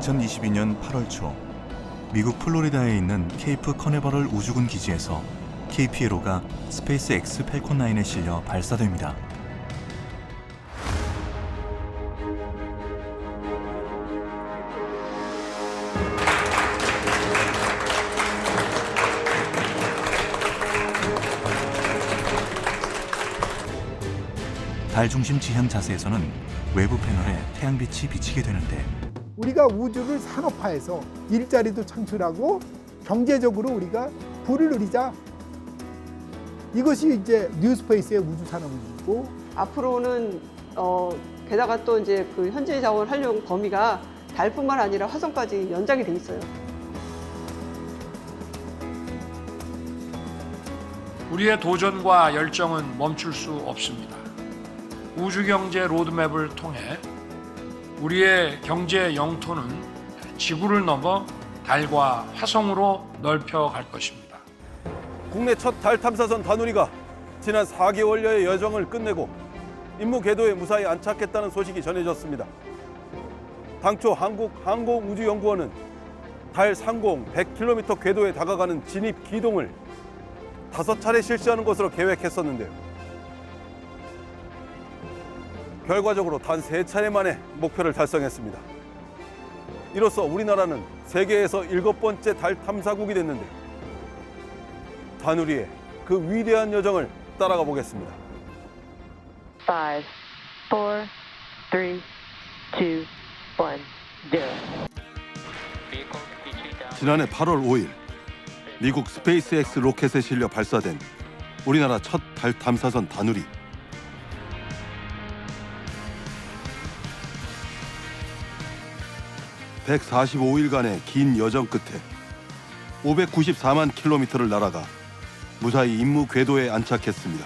2022년 8월 초 미국 플로리다에 있는 케이프 커네버럴 우주군 기지에서 KPLO가 스페이스X 팰콘 9에 실려 발사됩니다. 달 중심 지향 자세에서는 외부 패널에 태양빛이 비치게 되는데 우리가 우주를 산업화해서 일자리도 창출하고 경제적으로 우리가 부를 누리자. 이것이 이제 뉴스페이스의 우주 산업이고 앞으로는 게다가 또 이제 그 현재 자원 활용 범위가 달뿐만 아니라 화성까지 연장이 돼 있어요. 우리의 도전과 열정은 멈출 수 없습니다. 우주경제 로드맵을 통해 우리의 경제 영토는 지구를 넘어 달과 화성으로 넓혀갈 것입니다. 국내 첫 달 탐사선 다누리가 지난 4개월여의 여정을 끝내고 임무 궤도에 무사히 안착했다는 소식이 전해졌습니다. 당초 한국항공우주연구원은 달 상공 100km 궤도에 다가가는 진입 기동을 5차례 실시하는 것으로 계획했었는데요. 결과적으로 단 3차례 만에 목표를 달성했습니다. 이로써 우리나라는 세계에서 7번째 달 탐사국이 됐는데 다누리의 그 위대한 여정을 따라가 보겠습니다. 5, 4, 3, 2, 1, 0. 지난해 8월 5일 미국 스페이스X 로켓에 실려 발사된 우리나라 첫 달 탐사선 다누리. (145일간의) 긴 여정 끝에 594만 킬로미터를 날아가 무사히 임무 궤도에 안착했습니다.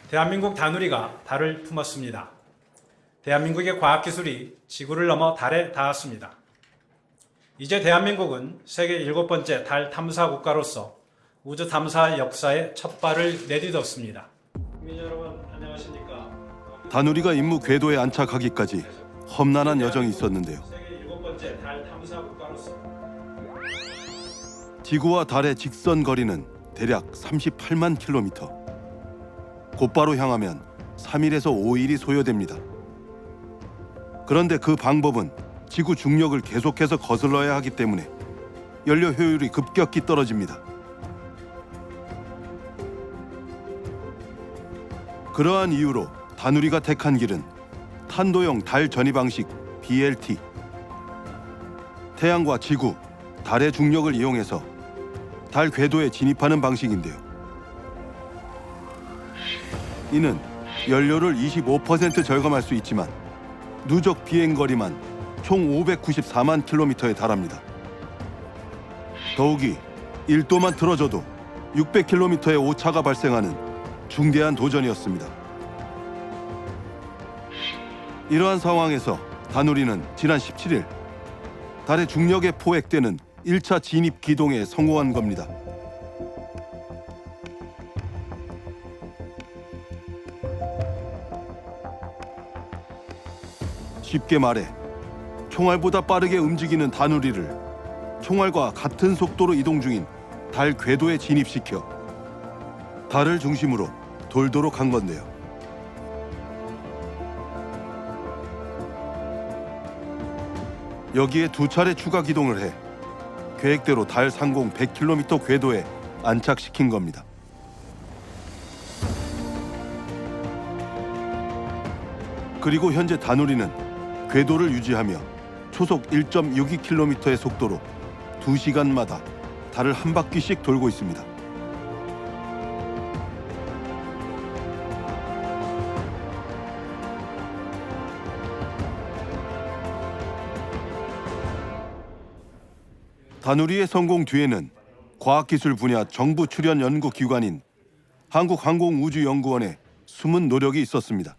대한민국 다누리가 달을 품었습니다. 대한민국의 과학기술이 지구를 넘어 달에 닿았습니다. 이제 대한민국은 세계 7번째 달 탐사 국가로서 우주 탐사 역사에 첫 발을 내딛었습니다. 국민 여러분 안녕하십니까? 다누리가 임무 궤도에 안착하기까지 험난한 여정이 있었는데요. 세계 7번째 달 탐사 국가로서 지구와 달의 직선 거리는 대략 38만 킬로미터. 곧바로 향하면 3일에서 5일이 소요됩니다. 그런데 그 방법은 지구 중력을 계속해서 거슬러야 하기 때문에 연료 효율이 급격히 떨어집니다. 그러한 이유로 다누리가 택한 길은 탄도형 달 전이 방식 BLT. 태양과 지구, 달의 중력을 이용해서 달 궤도에 진입하는 방식인데요. 이는 연료를 25% 절감할 수 있지만 누적 비행 거리만 총 594만 킬로미터에 달합니다. 더욱이 1도만 틀어져도 600킬로미터의 오차가 발생하는 중대한 도전이었습니다. 이러한 상황에서 다누리는 지난 17일 달의 중력에 포획되는 1차 진입 기동에 성공한 겁니다. 쉽게 말해 총알보다 빠르게 움직이는 다누리를 총알과 같은 속도로 이동 중인 달 궤도에 진입시켜 달을 중심으로 돌도록 한 건데요. 여기에 2차례 추가 기동을 해 계획대로 달 상공 100km 궤도에 안착시킨 겁니다. 그리고 현재 다누리는 궤도를 유지하며 초속 1.62km의 속도로 2시간마다 달을 한 바퀴씩 돌고 있습니다. 다누리의 성공 뒤에는 과학기술 분야 정부 출연 연구기관인 한국항공우주연구원의 숨은 노력이 있었습니다.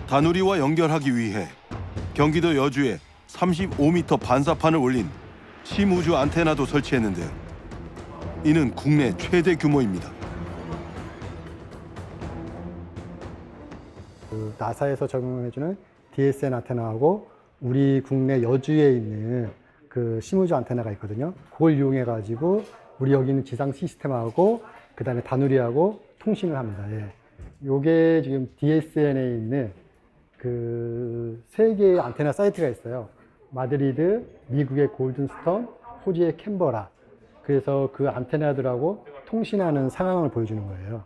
다누리와 연결하기 위해 경기도 여주에 35m 반사판을 올린 심우주 안테나도 설치했는데요. 이는 국내 최대 규모입니다. 나사에서 적용해주는 DSN 안테나하고 우리 국내 여주에 있는 그 심우주 안테나가 있거든요. 그걸 이용해가지고 우리 여기 있는 지상 시스템하고 그 다음에 다누리하고 통신을 합니다. 예. 요게 지금 DSN에 있는 그 3개의 안테나 사이트가 있어요. 마드리드, 미국의 골든스톤, 호주의 캔버라. 그래서 그 안테나들하고 통신하는 상황을 보여주는 거예요.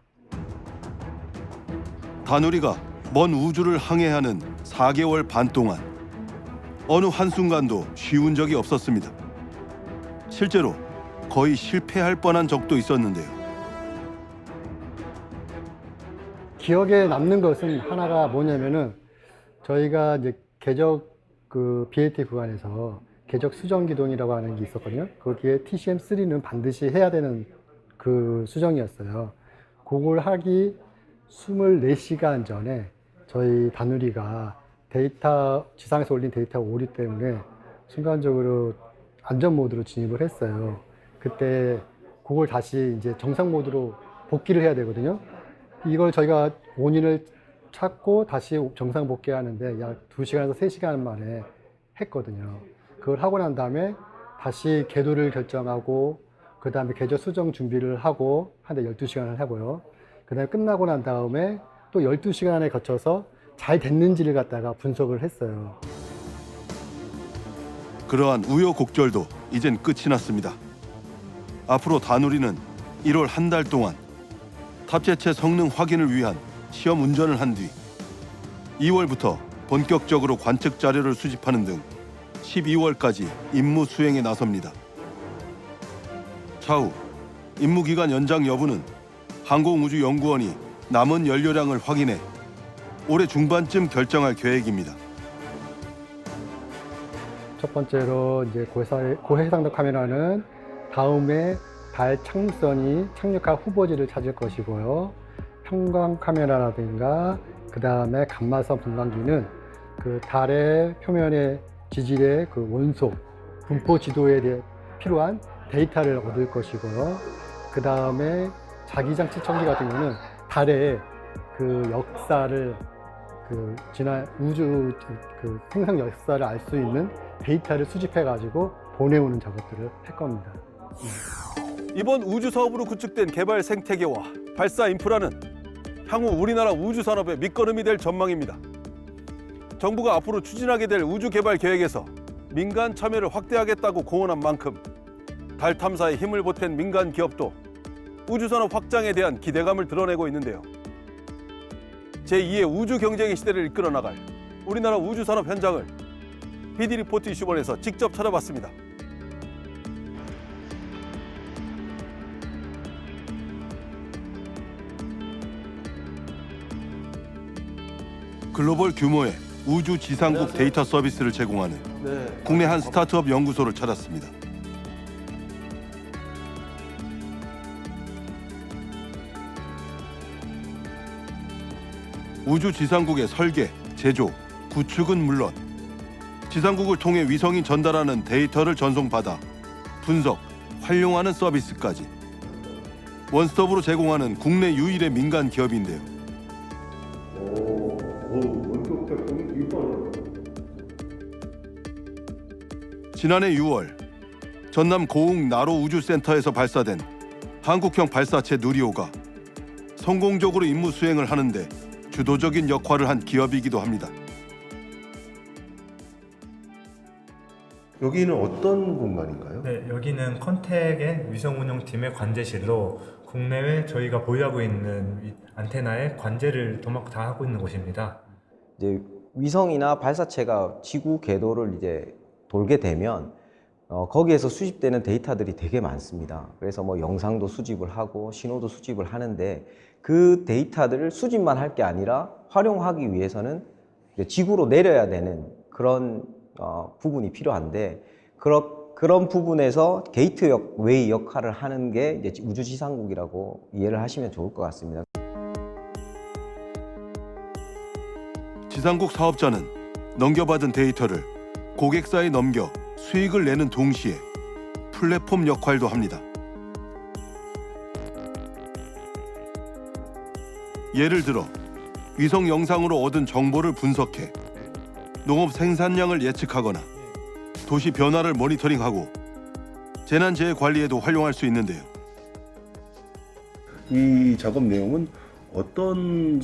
다누리가 먼 우주를 항해하는 4개월 반 동안 어느 한순간도 쉬운 적이 없었습니다. 실제로 거의 실패할 뻔한 적도 있었는데요. 기억에 남는 것은 하나가 뭐냐면은 저희가 이제 궤적 그 BAT 구간에서 궤적 수정 기동이라고 하는 게 있었거든요. 거기에 TCM3는 반드시 해야 되는 그 수정이었어요. 그걸 하기 24시간 전에 저희 다누리가 데이터, 지상에서 올린 데이터 오류 때문에 순간적으로 안전 모드로 진입을 했어요. 그때 그걸 다시 이제 정상 모드로 복귀를 해야 되거든요. 이걸 저희가 원인을 찾고 다시 정상 복귀하는데 약 2시간에서 3시간 만에 했거든요. 그걸 하고 난 다음에 다시 궤도를 결정하고 그 다음에 궤적 수정 준비를 하고 한 12시간을 하고요. 그 다음에 끝나고 난 다음에 또 12시간에 거쳐서 잘 됐는지를 갖다가 분석을 했어요. 그러한 우여곡절도 이젠 끝이 났습니다. 앞으로 다누리는 1월 한 달 동안 탑재체 성능 확인을 위한 시험 운전을 한 뒤 2월부터 본격적으로 관측 자료를 수집하는 등 12월까지 임무 수행에 나섭니다. 차후 임무 기간 연장 여부는 항공우주연구원이 남은 연료량을 확인해 올해 중반쯤 결정할 계획입니다. 첫 번째로 이제 고해상도 카메라는 다음에 달 착륙선이 착륙할 후보지를 찾을 것이고요. 평광 카메라라든가 그 다음에 감마선 분광기는 그 달의 표면의 지질의 그 원소, 분포 지도에 대해 필요한 데이터를 얻을 것이고요. 그 다음에 자기장 측정기 같은 경우는 달의 그 역사를 그 지난 우주 그 생성 역사를 알 수 있는 데이터를 수집해 가지고 보내오는 작업들을 할 겁니다. 이번 우주 사업으로 구축된 개발 생태계와 발사 인프라는 향후 우리나라 우주 산업의 밑거름이 될 전망입니다. 정부가 앞으로 추진하게 될 우주 개발 계획에서 민간 참여를 확대하겠다고 공언한 만큼 달 탐사에 힘을 보탠 민간 기업도 우주 산업 확장에 대한 기대감을 드러내고 있는데요. 제2의 우주 경쟁의 시대를 이끌어 나갈 우리나라 우주 산업 현장을 PD 리포트 이슈원에서 직접 찾아봤습니다. 글로벌 규모의 우주 지상국 데이터 서비스를 제공하는 국내 한 스타트업 연구소를 찾았습니다. 우주 지상국의 설계, 제조, 구축은 물론 지상국을 통해 위성이 전달하는 데이터를 전송받아 분석, 활용하는 서비스까지 원스톱으로 제공하는 국내 유일의 민간 기업인데요. 지난해 6월 전남 고흥 나로 우주센터에서 발사된 한국형 발사체 누리호가 성공적으로 임무 수행을 하는데 주도적인 역할을 한 기업이기도 합니다. 여기는 어떤 공간인가요? 네, 여기는 컨택의 위성 운영팀의 관제실로 국내외 저희가 보유하고 있는 안테나의 관제를 도맡고 다 하고 있는 곳입니다. 이제 위성이나 발사체가 지구 궤도를 이제 돌게 되면 거기에서 수집되는 데이터들이 되게 많습니다. 그래서 뭐 영상도 수집을 하고 신호도 수집을 하는데 그 데이터들을 수집만 할 게 아니라 활용하기 위해서는 지구로 내려야 되는 그런 부분이 필요한데 그런 부분에서 게이트웨이 역할을 하는 게 이제 우주지상국이라고 이해를 하시면 좋을 것 같습니다. 지상국 사업자는 넘겨받은 데이터를 고객사에 넘겨 수익을 내는 동시에 플랫폼 역할도 합니다. 예를 들어 위성 영상으로 얻은 정보를 분석해 농업 생산량을 예측하거나 도시 변화를 모니터링하고 재난재해 관리에도 활용할 수 있는데요. 이 작업 내용은 어떤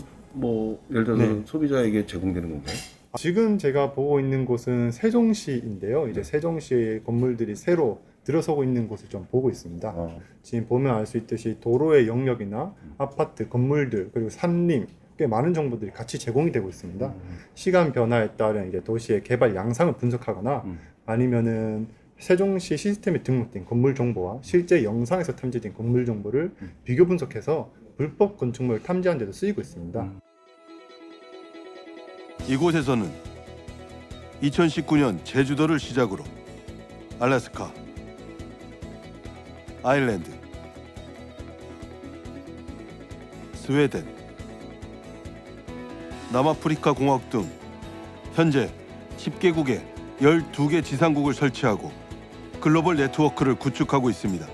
예를 들어서 네. 소비자에게 제공되는 건가요? 지금 제가 보고 있는 곳은 세종시인데요. 이제 세종시의 건물들이 새로 들어서고 있는 곳을 좀 보고 있습니다. 지금 보면 알 수 있듯이 도로의 영역이나 아파트, 건물들, 그리고 산림, 꽤 많은 정보들이 같이 제공이 되고 있습니다. 시간 변화에 따른 이제 도시의 개발 양상을 분석하거나 아니면은 세종시 시스템에 등록된 건물 정보와 실제 영상에서 탐지된 건물 정보를 비교 분석해서 불법 건축물을 탐지하는 데도 쓰이고 있습니다. 이곳에서는 2019년 제주도를 시작으로 알래스카, 아일랜드, 스웨덴, 남아프리카 공화국 등 현재 10개국에 12개 지상국을 설치하고 글로벌 네트워크를 구축하고 있습니다.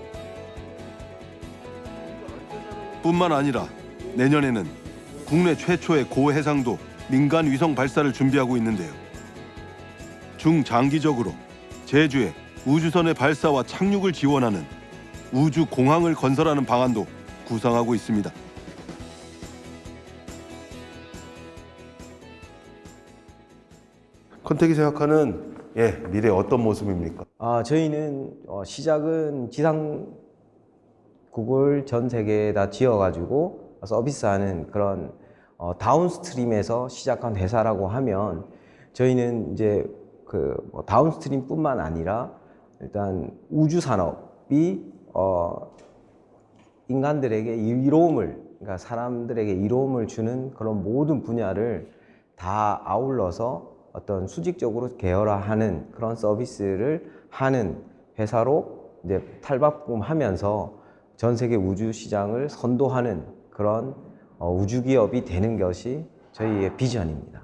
뿐만 아니라 내년에는 국내 최초의 고해상도 민간 위성 발사를 준비하고 있는데요. 중장기적으로 제주에 우주선의 발사와 착륙을 지원하는 우주공항을 건설하는 방안도 구상하고 있습니다. 컨택이 생각하는 미래 어떤 모습입니까? 저희는 시작은 지상국을 전 세계에다 지어가지고 서비스하는 그런 다운스트림에서 시작한 회사라고 하면 저희는 이제 다운스트림뿐만 아니라 일단 우주 산업이 인간들에게 그러니까 사람들에게 이로움을 주는 그런 모든 분야를 다 아울러서 어떤 수직적으로 계열화하는 그런 서비스를 하는 회사로 이제 탈바꿈하면서 전 세계 우주 시장을 선도하는 그런 우주 기업이 되는 것이 저희의 비전입니다.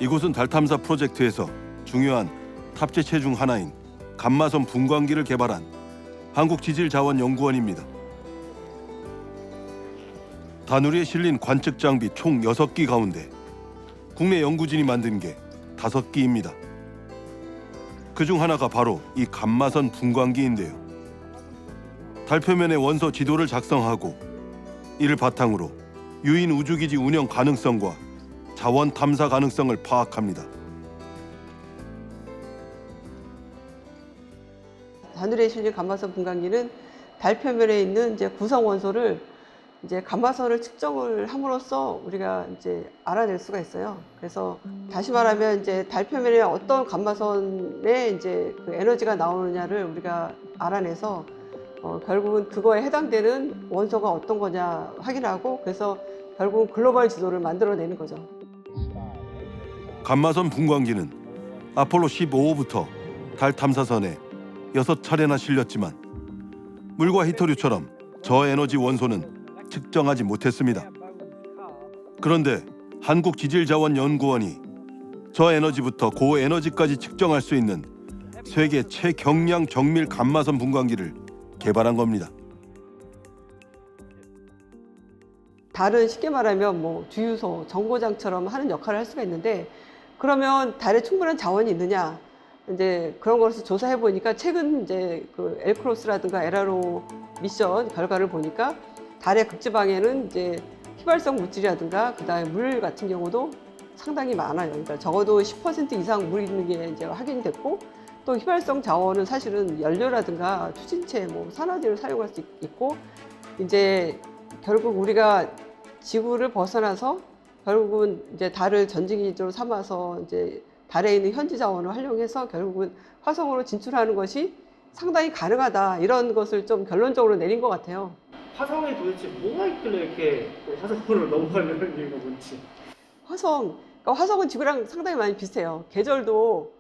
이곳은 달 탐사 프로젝트에서 중요한 탑재체 중 하나인 감마선 분광기를 개발한 한국지질자원연구원입니다. 다누리에 실린 관측 장비 총 6기 가운데 국내 연구진이 만든 게 5기입니다. 그중 하나가 바로 이 감마선 분광기인데요. 달 표면의 원소 지도를 작성하고 이를 바탕으로 유인 우주기지 운영 가능성과 자원 탐사 가능성을 파악합니다. 다누리에 실린 감마선 분광기는 달 표면에 있는 이제 구성 원소를 이제 감마선을 측정을 함으로써 우리가 이제 알아낼 수가 있어요. 그래서 다시 말하면 이제 달 표면에 어떤 감마선에 이제 그 에너지가 나오느냐를 우리가 알아내서 결국은 그거에 해당되는 원소가 어떤 거냐 확인하고 그래서 결국은 글로벌 지도를 만들어내는 거죠. 감마선 분광기는 아폴로 15호부터 달 탐사선에 6차례나 실렸지만 물과 히토류처럼 저에너지 원소는 측정하지 못했습니다. 그런데 한국지질자원연구원이 저에너지부터 고에너지까지 측정할 수 있는 세계 최경량 정밀 감마선 분광기를 개발한 겁니다. 달은 쉽게 말하면 뭐 주유소, 정거장처럼 하는 역할을 할 수가 있는데 그러면 달에 충분한 자원이 있느냐? 이제 그런 것을 조사해 보니까 최근 이제 그 엘크로스라든가 에라로 미션 결과를 보니까 달의 극지방에는 이제 휘발성 물질이라든가 그다음에 물 같은 경우도 상당히 많아요. 그러니까 적어도 10% 이상 물 있는 게 이제 확인이 됐고 또 휘발성 자원은 사실은 연료라든가 추진체, 뭐 산화제를 사용할 수 있고 이제 결국 우리가 지구를 벗어나서 결국은 이제 달을 전지기지로 삼아서 이제 달에 있는 현지 자원을 활용해서 결국은 화성으로 진출하는 것이 상당히 가능하다 이런 것을 좀 결론적으로 내린 것 같아요. 화성에 도대체 뭐가 있길래 이렇게 화성으로 넘어가려는 이유가 뭔지. 그러니까 화성은 지구랑 상당히 많이 비슷해요. 계절도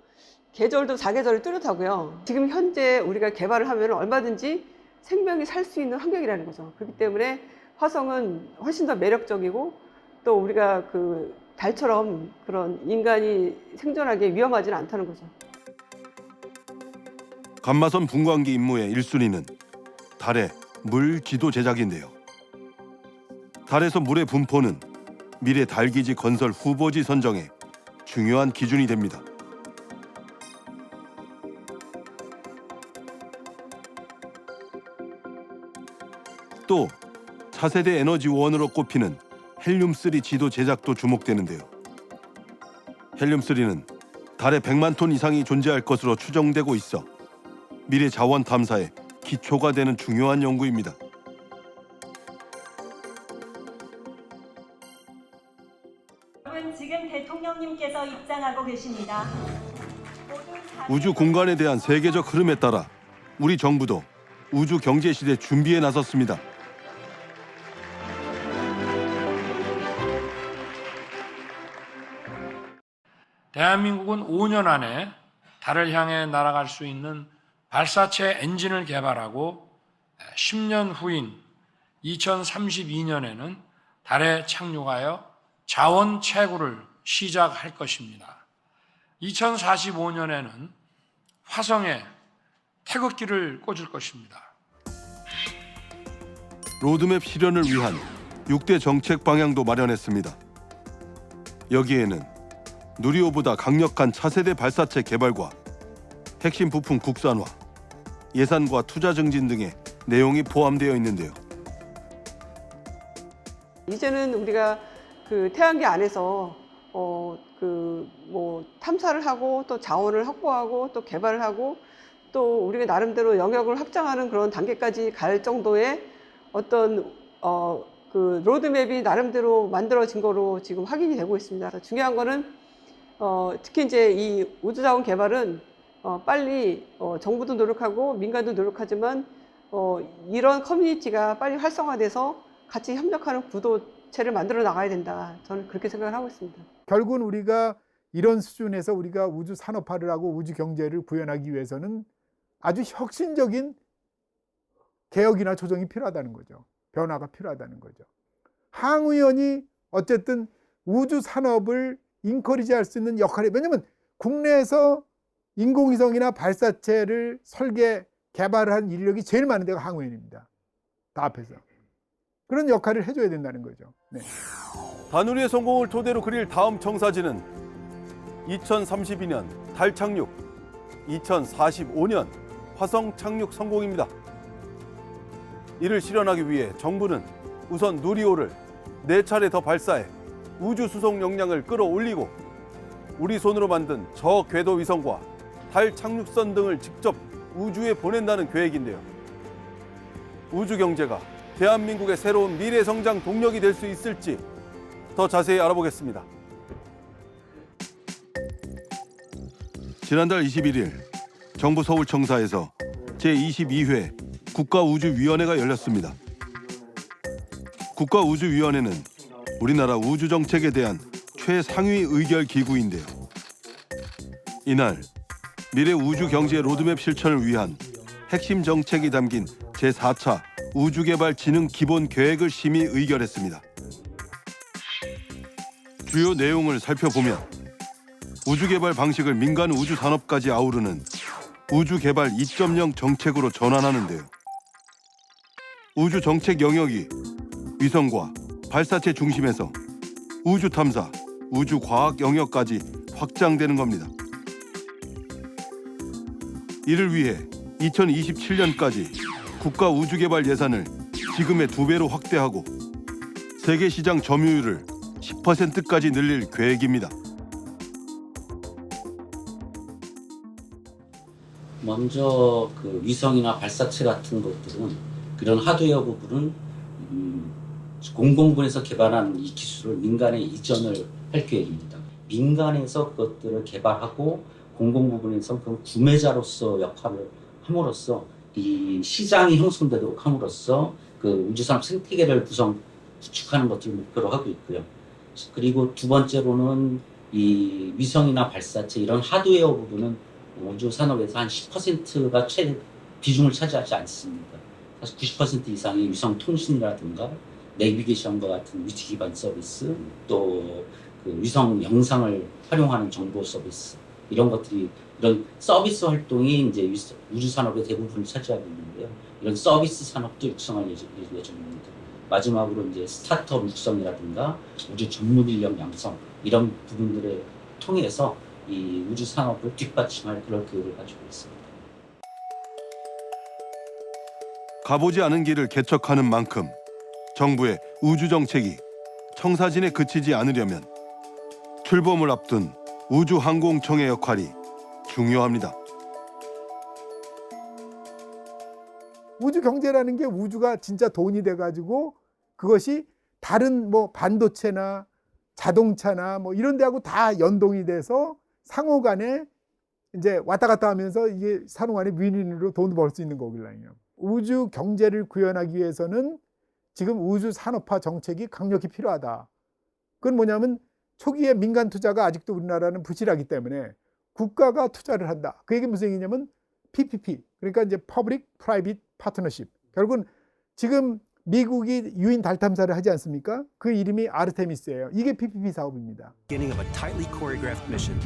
사계절이 뚜렷하고요. 지금 현재 우리가 개발을 하면 얼마든지 생명이 살 수 있는 환경이라는 거죠. 그렇기 때문에 화성은 훨씬 더 매력적이고 또 우리가 그 달처럼 그런 인간이 생존하기에 위험하지는 않다는 거죠. 감마선 분광기 임무의 1순위는 달의 물 지도 제작인데요. 달에서 물의 분포는 미래 달기지 건설 후보지 선정에 중요한 기준이 됩니다. 또 차세대 에너지원으로 꼽히는 헬륨3 지도 제작도 주목되는데요. 헬륨3는 달에 100만 톤 이상이 존재할 것으로 추정되고 있어 미래 자원 탐사의 기초가 되는 중요한 연구입니다. 여러분, 지금 대통령님께서 입장하고 계십니다. 우주 공간에 대한 세계적 흐름에 따라 우리 정부도 우주 경제 시대 준비에 나섰습니다. 대한민국은 5년 안에 달을 향해 날아갈 수 있는 발사체 엔진을 개발하고 10년 후인 2032년에는 달에 착륙하여 자원 채굴을 시작할 것입니다. 2045년에는 화성에 태극기를 꽂을 것입니다. 로드맵 실현을 위한 6대 정책 방향도 마련했습니다. 여기에는 누리호보다 강력한 차세대 발사체 개발과 핵심 부품 국산화, 예산과 투자 증진 등의 내용이 포함되어 있는데요. 이제는 우리가 그 태양계 안에서 탐사를 하고 또 자원을 확보하고 또 개발을 하고 또 우리가 나름대로 영역을 확장하는 그런 단계까지 갈 정도의 어떤 그 로드맵이 나름대로 만들어진 거로 지금 확인이 되고 있습니다. 중요한 거는 특히 이제 이 우주자원 개발은 빨리 정부도 노력하고 민간도 노력하지만 이런 커뮤니티가 빨리 활성화돼서 같이 협력하는 구도체를 만들어 나가야 된다. 저는 그렇게 생각을 하고 있습니다. 결국은 우리가 이런 수준에서 우리가 우주 산업화를 하고 우주 경제를 구현하기 위해서는 아주 혁신적인 개혁이나 조정이 필요하다는 거죠. 변화가 필요하다는 거죠. 항 의원이 어쨌든 우주 산업을 인커리지할 수 있는 역할이, 왜냐하면 국내에서 인공위성이나 발사체를 설계, 개발을 한 인력이 제일 많은 데가 항 의원입니다. 다 앞에서. 그런 역할을 해줘야 된다는 거죠. 네. 다누리의 성공을 토대로 그릴 다음 청사진은 2032년 달 착륙, 2045년 화성 착륙 성공입니다. 이를 실현하기 위해 정부는 우선 누리호를 4차례 더 발사해 우주 수송 역량을 끌어올리고 우리 손으로 만든 저궤도 위성과 달 착륙선 등을 직접 우주에 보낸다는 계획인데요. 우주 경제가 대한민국의 새로운 미래 성장 동력이 될 수 있을지 더 자세히 알아보겠습니다. 지난달 21일 정부 서울청사에서 제22회 국가우주위원회가 열렸습니다. 국가우주위원회는 우리나라 우주정책에 대한 최상위 의결 기구인데요. 이날 미래 우주경제 로드맵 실천을 위한 핵심 정책이 담긴 제4차 우주개발진흥기본계획을 심의 의결했습니다. 주요 내용을 살펴보면 우주개발 방식을 민간 우주산업까지 아우르는 우주개발 2.0 정책으로 전환하는데요. 우주정책 영역이 위성과 발사체 중심에서 우주탐사, 우주과학 영역까지 확장되는 겁니다. 이를 위해 2027년까지 국가 우주개발 예산을 지금의 2배로 확대하고 세계 시장 점유율을 10%까지 늘릴 계획입니다. 먼저 그 위성이나 발사체 같은 것들은 그런 하드웨어 부분은 공공부에서 개발한 이 기술을 민간에 이전을 할 계획입니다. 민간에서 그것들을 개발하고 공공부분에서 그 구매자로서 역할을 함으로써 이 시장이 형성되도록 함으로써 그 우주산업 생태계를 구축하는 것을 목표로 하고 있고요. 그리고 두 번째로는 이 위성이나 발사체 이런 하드웨어 부분은 우주 산업에서 한 10%가 비중을 차지하지 않습니다. 사실 90% 이상의 위성 통신이라든가 내비게이션과 같은 위치 기반 서비스, 또 그 위성 영상을 활용하는 정보 서비스, 이런 것들이 이런 서비스 활동이 이제 우주 산업의 대부분을 차지하고 있는데요. 이런 서비스 산업도 육성할 예정입니다. 마지막으로 이제 스타트업 육성이라든가 우주 전문 인력 양성 이런 부분들을 통해서 이 우주 산업을 뒷받침할 그런 계획을 가지고 있습니다. 가보지 않은 길을 개척하는 만큼 정부의 우주 정책이 청사진에 그치지 않으려면 출범을 앞둔 우주항공청의 역할이 중요합니다. 우주 경제라는 게 우주가 진짜 돈이 돼가지고 그것이 다른 뭐 반도체나 자동차나 뭐 이런 데하고 다 연동이 돼서 상호 간에 이제 왔다 갔다 하면서 이게 상호 간에 윈윈으로 돈을 벌 수 있는 거거든요. 우주 경제를 구현하기 위해서는 지금 우주 산업화 정책이 강력히 필요하다. 그건 뭐냐면 초기에 민간 투자가 아직도 우리나라는 부실하기 때문에 국가가 투자를 한다. 그 얘기 무슨 얘기냐면 PPP. 그러니까 이제 Public Private Partnership. 결국은 지금 미국이 유인 달 탐사를 하지 않습니까? 그 이름이 아르테미스예요. 이게 PPP 사업입니다. Beginning of a tightly choreographed mission.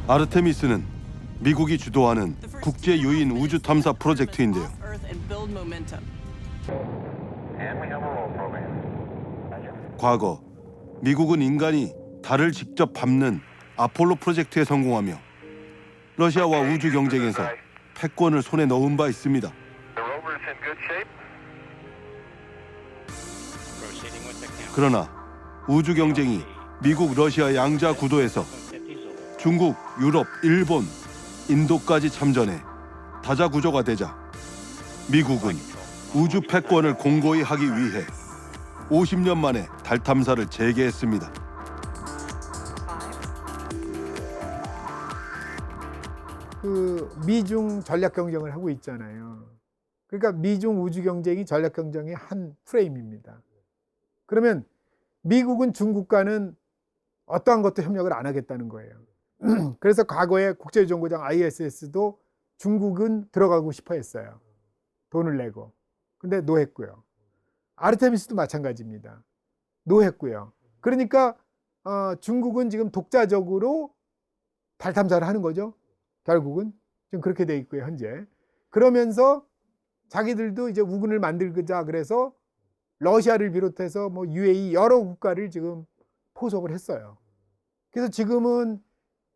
아르테미스는 미국이 주도하는 국제 유인 우주 탐사 프로젝트인데요. 과거 미국은 인간이 달을 직접 밟는 아폴로 프로젝트에 성공하며 러시아와 우주 경쟁에서 패권을 손에 넣은 바 있습니다. 그러나 우주 경쟁이 미국, 러시아 양자 구도에서 중국, 유럽, 일본, 인도까지 참전해 다자 구조가 되자 미국은 우주 패권을 공고히 하기 위해 50년 만에 달 탐사를 재개했습니다. 그 미중 전략 경쟁을 하고 있잖아요. 그러니까 미중 우주 경쟁이 전략 경쟁의 한 프레임입니다. 그러면 미국은 중국과는 어떠한 것도 협력을 안 하겠다는 거예요. 그래서 과거에 국제정거장 ISS도 중국은 들어가고 싶어 했어요. 돈을 내고. 근데 노했고요. 아르테미스도 마찬가지입니다. 노했고요. 그러니까 중국은 지금 독자적으로 달 탐사를 하는 거죠. 결국은 지금 그렇게 돼 있고요, 현재. 그러면서 자기들도 이제 우군을 만들자 그래서 러시아를 비롯해서 뭐 UAE 여러 국가를 지금 포섭을 했어요. 그래서 지금은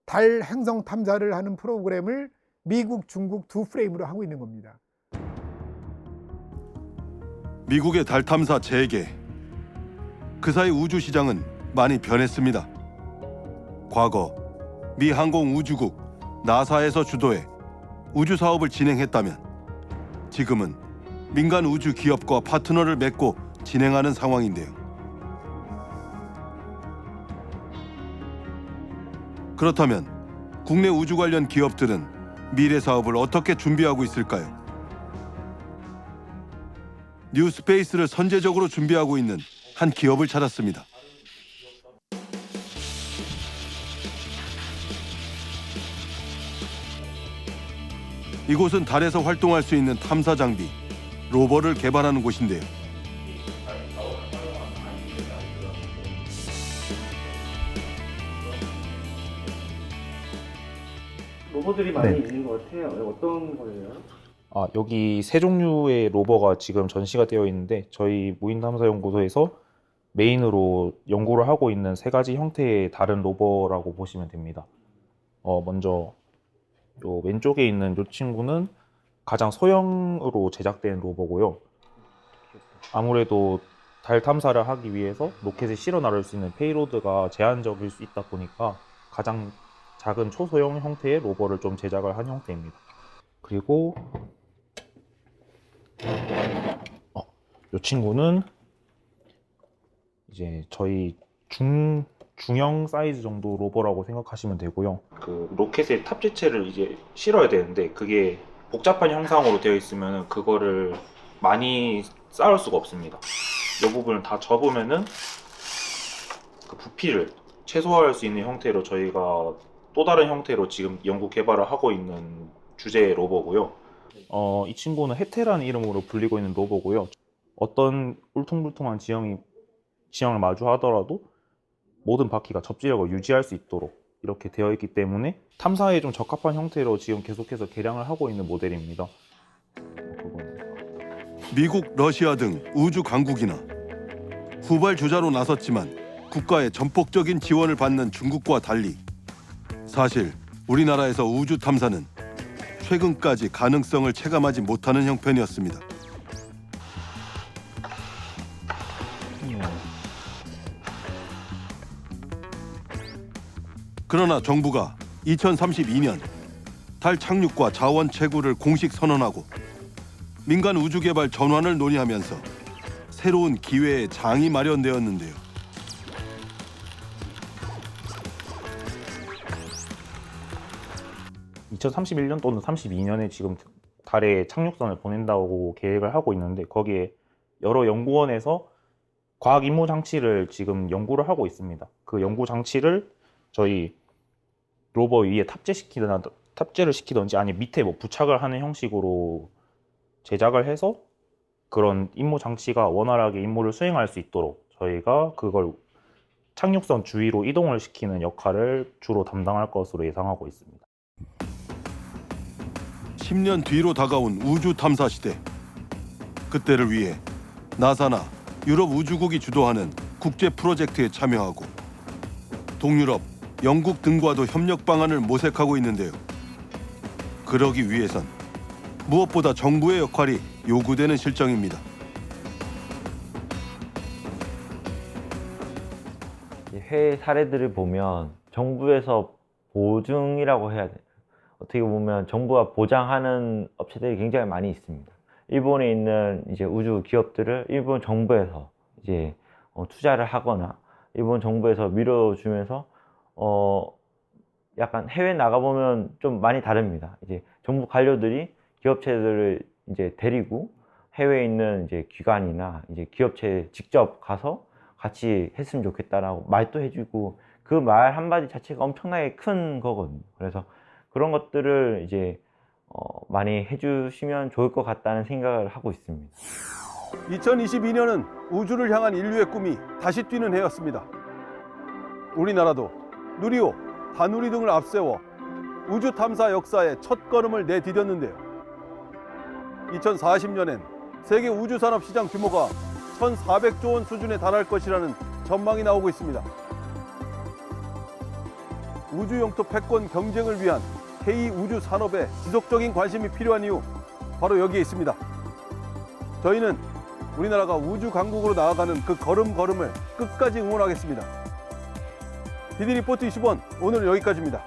달 행성 탐사를 하는 프로그램을 미국, 중국 두 프레임으로 하고 있는 겁니다. 미국의 달 탐사 재개. 그 사이 우주 시장은 많이 변했습니다. 과거 미 항공우주국 나사에서 주도해 우주 사업을 진행했다면 지금은 민간 우주 기업과 파트너를 맺고 진행하는 상황인데요. 그렇다면 국내 우주 관련 기업들은 미래 사업을 어떻게 준비하고 있을까요? 뉴스페이스를 선제적으로 준비하고 있는 한 기업을 찾았습니다. 이곳은 달에서 활동할 수 있는 탐사 장비, 로버를 개발하는 곳인데요. 로봇들이 많이 있는 것 같아요. 어떤 거예요? 여기 세 종류의 로버가 지금 전시가 되어 있는데 저희 무인탐사연구소에서 메인으로 연구를 하고 있는 세 가지 형태의 다른 로버라고 보시면 됩니다. 먼저 요 왼쪽에 있는 이 친구는 가장 소형으로 제작된 로버고요. 아무래도 달 탐사를 하기 위해서 로켓에 실어 나를 수 있는 페이로드가 제한적일 수 있다 보니까 가장 작은 초소형 형태의 로버를 좀 제작을 한 형태입니다. 그리고 이 친구는 이제 저희 중형 사이즈 정도 로버라고 생각하시면 되고요. 그 로켓에 탑재체를 이제 실어야 되는데 그게 복잡한 형상으로 되어 있으면 그거를 많이 쌓을 수가 없습니다. 이 부분을 다 접으면은 그 부피를 최소화할 수 있는 형태로 저희가 또 다른 형태로 지금 연구 개발을 하고 있는 주제의 로버고요. 이 친구는 해태라는 이름으로 불리고 있는 로버고요. 어떤 울퉁불퉁한 지형을 마주하더라도 모든 바퀴가 접지력을 유지할 수 있도록 이렇게 되어 있기 때문에 탐사에 좀 적합한 형태로 지금 계속해서 개량을 하고 있는 모델입니다. 미국, 러시아 등 우주 강국이나 후발주자로 나섰지만 국가의 전폭적인 지원을 받는 중국과 달리 사실 우리나라에서 우주 탐사는 최근까지 가능성을 체감하지 못하는 형편이었습니다. 그러나 정부가 2032년 달 착륙과 자원 채굴을 공식 선언하고 민간 우주 개발 전환을 논의하면서 새로운 기회의 장이 마련되었는데요. (2031년) 또는 (32년에) 지금 달에 착륙선을 보낸다고 계획을 하고 있는데 거기에 여러 연구원에서 과학 임무 장치를 지금 연구를 하고 있습니다. 그 연구 장치를 저희 로버 위에 탑재를 시키든지 아니 밑에 뭐 부착을 하는 형식으로 제작을 해서 그런 임무 장치가 원활하게 임무를 수행할 수 있도록 저희가 그걸 착륙선 주위로 이동을 시키는 역할을 주로 담당할 것으로 예상하고 있습니다. 10년 뒤로 다가온 우주 탐사 시대. 그때를 위해 나사나 유럽 우주국이 주도하는 국제 프로젝트에 참여하고 동유럽, 영국 등과도 협력 방안을 모색하고 있는데요. 그러기 위해선 무엇보다 정부의 역할이 요구되는 실정입니다. 해외 사례들을 보면 정부에서 보증이라고 해야 돼요. 어떻게 보면 정부가 보장하는 업체들이 굉장히 많이 있습니다. 일본에 있는 이제 우주 기업들을 일본 정부에서 이제 투자를 하거나 일본 정부에서 밀어주면서 약간 해외 나가보면 좀 많이 다릅니다. 이제 정부 관료들이 기업체들을 이제 데리고 해외에 있는 이제 기관이나 이제 기업체에 직접 가서 같이 했으면 좋겠다라고 말도 해주고 그 말 한마디 자체가 엄청나게 큰 거거든요. 그래서 그런 것들을 이제 많이 해주시면 좋을 것 같다는 생각을 하고 있습니다. 2022년은 우주를 향한 인류의 꿈이 다시 뛰는 해였습니다. 우리나라도 누리호, 다누리 등을 앞세워 우주 탐사 역사의 첫걸음을 내디뎠는데요. 2040년엔 세계 우주 산업 시장 규모가 1,400조 원 수준에 달할 것이라는 전망이 나오고 있습니다. 우주 영토 패권 경쟁을 위한 K-우주 산업에 지속적인 관심이 필요한 이유 바로 여기에 있습니다. 저희는 우리나라가 우주 강국으로 나아가는 그 걸음걸음을 끝까지 응원하겠습니다. 디디리포트 20원 오늘은 여기까지입니다.